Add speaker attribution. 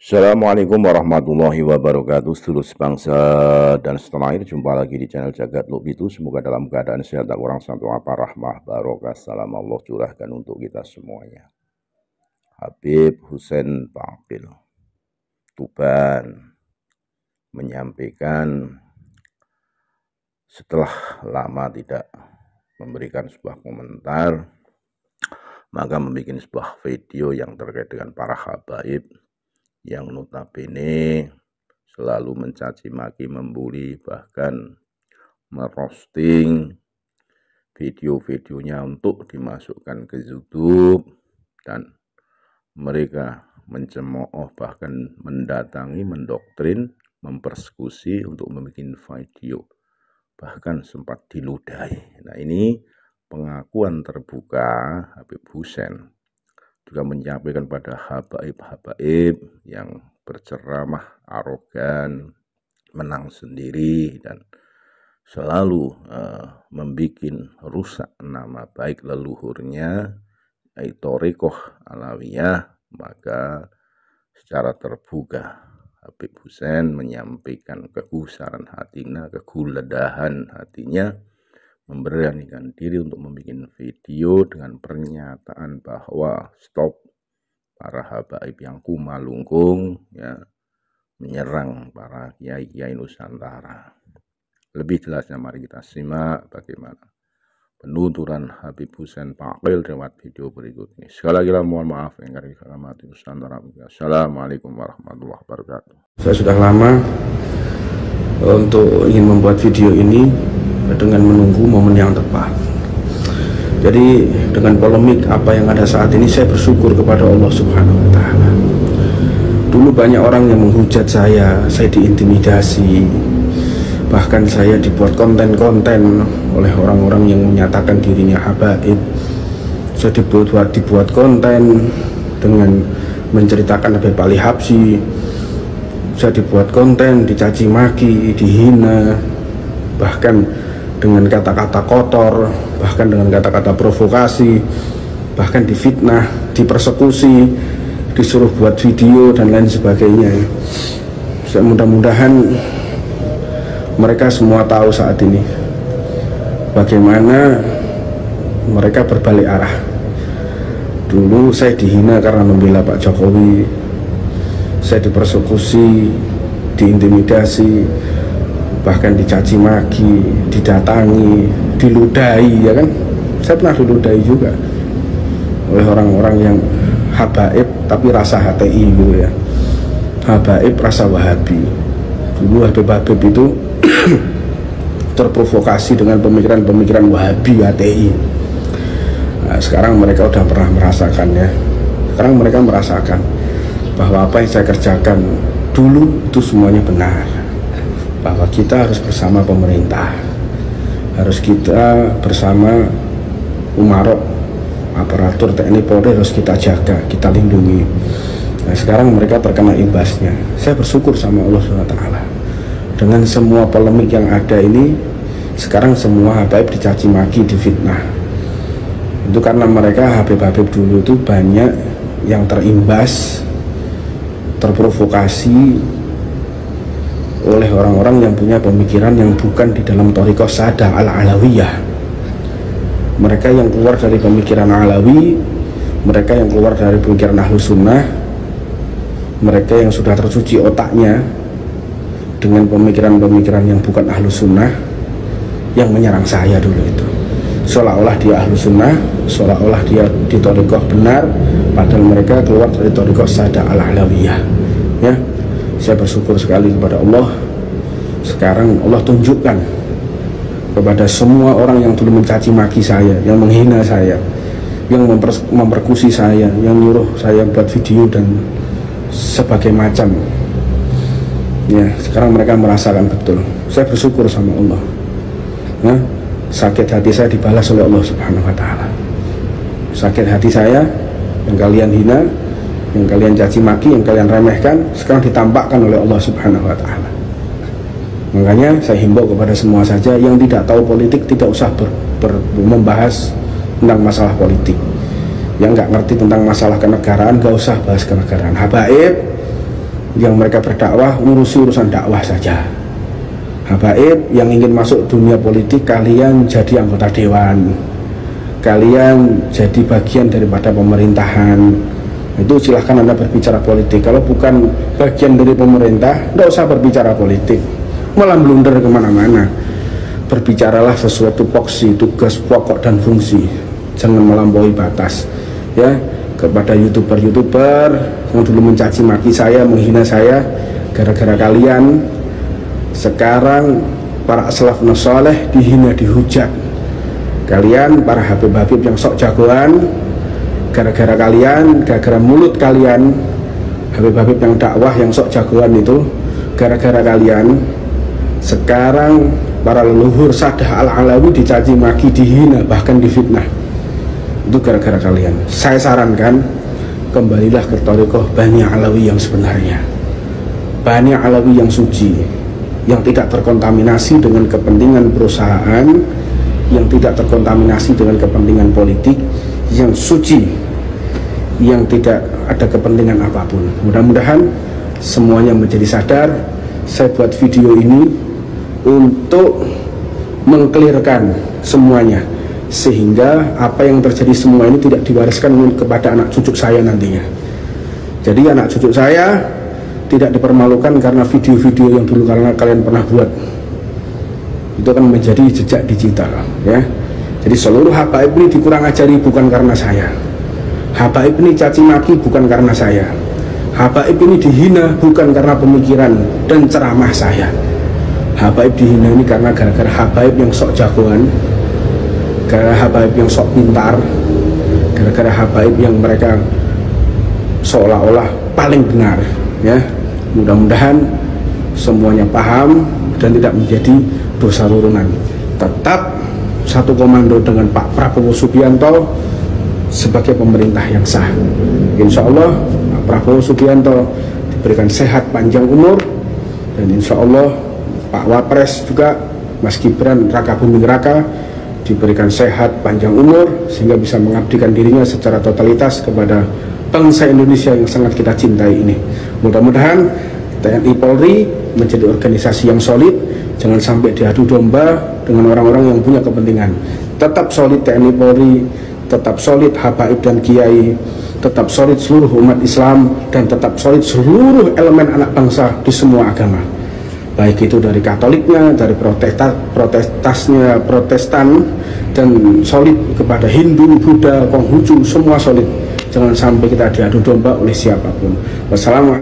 Speaker 1: Assalamualaikum warahmatullahi wabarakatuh. Sedulur sebangsa dan setanah air, jumpa lagi di channel Jagat Lobitu. Semoga dalam keadaan sehat tak kurang satu apa, rahmah barokah salam Allah curahkan untuk kita semuanya. Habib Hussein Baqil Tuban menyampaikan setelah lama tidak memberikan sebuah komentar, maka membuat sebuah video yang terkait dengan para habaib yang notabene selalu mencaci maki, membuli, bahkan merosting video-videonya untuk dimasukkan ke YouTube, dan mereka mencemooh, bahkan mendatangi, mendoktrin, mempersekusi untuk membuat video, bahkan sempat diludahi. Nah, ini pengakuan terbuka Habib Hussein juga menyampaikan pada habaib-habaib yang berceramah arogan, menang sendiri, dan selalu membuat rusak nama baik leluhurnya, yaitu Thariqah Alawiyah. Maka secara terbuka Habib Hussein menyampaikan kegusaran hatinya, kegeledahan hatinya, memberanikan diri untuk membuat video dengan pernyataan bahwa stop para habaib yang kumalungkung, ya, menyerang para kiai-kiai Nusantara. Lebih jelasnya mari kita simak bagaimana penuturan Habib Hussein Baqil lewat video berikut ini. Sekali lagi mohon maaf yang kami hormati Nusantara. Assalamualaikum warahmatullahi wabarakatuh.
Speaker 2: Saya sudah lama untuk ingin membuat video ini dengan menunggu momen yang tepat. Jadi dengan polemik apa yang ada saat ini, saya bersyukur kepada Allah Subhanahu wa Ta'ala. Dulu banyak orang yang menghujat saya diintimidasi, bahkan saya dibuat konten-konten oleh orang-orang yang menyatakan dirinya habaib. Saya dibuat konten dengan menceritakan Habib Ali Habsyi. Saya dibuat konten dicaci maki, dihina, bahkan dengan kata-kata kotor, bahkan dengan kata-kata provokasi, bahkan difitnah, dipersekusi, disuruh buat video dan lain sebagainya. Mudah-mudahan mereka semua tahu saat ini bagaimana mereka berbalik arah. Dulu saya dihina karena membela Pak Jokowi, saya dipersekusi, diintimidasi, bahkan dicaci maki, didatangi, diludahi, ya kan? Saya pernah diludahi juga oleh orang-orang yang habaib tapi rasa HTI gitu ya, habaib rasa Wahabi. Dulu Habib-habib itu terprovokasi dengan pemikiran-pemikiran Wahabi, HTI. Nah, sekarang mereka udah pernah merasakan, ya. Sekarang mereka merasakan bahwa apa yang saya kerjakan dulu itu semuanya benar, bahwa kita harus bersama pemerintah, harus kita bersama umarok, aparatur TNI Polri harus kita jaga, kita lindungi. Nah, sekarang mereka terkena imbasnya. Saya bersyukur sama Allah SWT. Dengan semua polemik yang ada ini, sekarang semua habaib dicaci maki, difitnah. Itu karena mereka habib-habib dulu itu banyak yang terimbas, terprovokasi oleh orang-orang yang punya pemikiran yang bukan di dalam Thariqah Sadah Al-Alawiyah. Mereka yang keluar dari pemikiran Alawi, mereka yang keluar dari pemikiran Ahlus Sunnah, mereka yang sudah tercuci otaknya dengan pemikiran-pemikiran yang bukan Ahlus Sunnah, yang menyerang saya dulu itu. Seolah-olah dia Ahlus Sunnah, seolah-olah dia di Thariqah benar, padahal mereka keluar dari Thariqah Sadah Al-Alawiyah. Ya, saya bersyukur sekali kepada Allah. Sekarang Allah tunjukkan kepada semua orang yang dulu mencaci maki saya, yang menghina saya, yang memperkusi saya, yang nyuruh saya buat video dan sebagai macam. Ya, sekarang mereka merasakan betul. Saya bersyukur sama Allah. Nah, sakit hati saya dibalas oleh Allah Subhanahu wa Ta'ala. Sakit hati saya yang kalian hina, yang kalian caci maki, yang kalian remehkan, sekarang ditampakkan oleh Allah Subhanahu wa Ta'ala. Makanya saya himbau kepada semua saja yang tidak tahu politik, tidak usah membahas tentang masalah politik. Yang nggak ngerti tentang masalah kenegaraan, nggak usah bahas kenegaraan. Habaib yang mereka berdakwah, urusi urusan dakwah saja. Habaib yang ingin masuk dunia politik, kalian jadi anggota dewan, kalian jadi bagian daripada pemerintahan, itu silahkan Anda berbicara politik. Kalau bukan bagian dari pemerintah, tidak usah berbicara politik, malah blunder kemana-mana. Berbicaralah sesuai tupoksi, tugas pokok dan fungsi, jangan melampaui batas ya. Kepada youtuber yang dulu mencaci maki saya, menghina saya, gara-gara kalian sekarang para salafus saleh dihina, dihujat. Kalian para habib-habib yang sok jagoan, gara-gara kalian, gara-gara mulut kalian, habib-habib yang dakwah yang sok jagoan itu, gara-gara kalian sekarang para leluhur Sadah Al-Alawi dicaci maki, dihina, bahkan difitnah. Itu gara-gara kalian. Saya sarankan, kembalilah ke thariqah Bani Alawi yang sebenarnya, Bani Alawi yang suci, yang tidak terkontaminasi dengan kepentingan perusahaan, yang tidak terkontaminasi dengan kepentingan politik, yang suci, yang tidak ada kepentingan apapun. Mudah-mudahan semuanya menjadi sadar. Saya buat video ini untuk mengklirkan semuanya, sehingga apa yang terjadi semua ini tidak diwariskan kepada anak cucu saya nantinya. Jadi anak cucu saya tidak dipermalukan karena video-video yang dulu kalian pernah buat. Itu akan menjadi jejak digital ya. Jadi seluruh habaib ini dikurang ajari bukan karena saya, habaib ini caci maki bukan karena saya, habaib ini dihina bukan karena pemikiran dan ceramah saya. Habaib dihina ini karena gara-gara habaib yang sok jagoan, gara-gara habaib yang sok pintar, gara-gara habaib yang mereka seolah-olah paling benar ya. Mudah-mudahan semuanya paham dan tidak menjadi dosa turunan. Tetap satu komando dengan Pak Prabowo Subianto sebagai pemerintah yang sah. Insya Allah Pak Prabowo Subianto diberikan sehat panjang umur, dan insya Allah Pak Wapres juga Mas Gibran Raka Buming Raka diberikan sehat panjang umur sehingga bisa mengabdikan dirinya secara totalitas kepada bangsa Indonesia yang sangat kita cintai ini. Mudah-mudahan TNI Polri menjadi organisasi yang solid, jangan sampai diadu domba dengan orang-orang yang punya kepentingan. Tetap solid TNI Polri, tetap solid habaib dan kiai, tetap solid seluruh umat Islam, dan tetap solid seluruh elemen anak bangsa di semua agama, baik itu dari Katoliknya, dari Protestan, dan solid kepada Hindu, Buddha, Konghucu, semua solid. Jangan sampai kita diadu domba oleh siapapun. Wassalamualaikum.